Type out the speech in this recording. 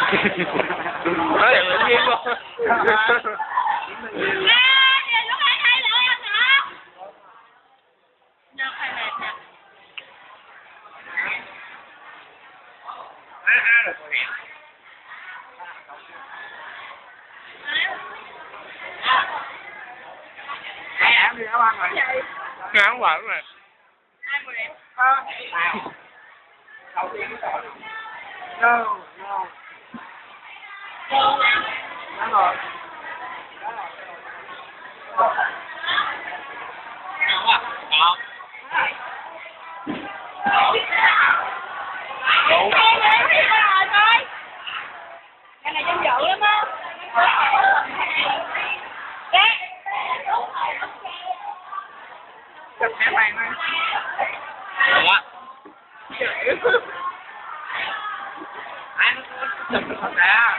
เฮ้ยยิงบ่น้ำหวานเลยNo. Cái này trong dữ lắm á. Chụp cái này này. What? Anh chụp được thật à?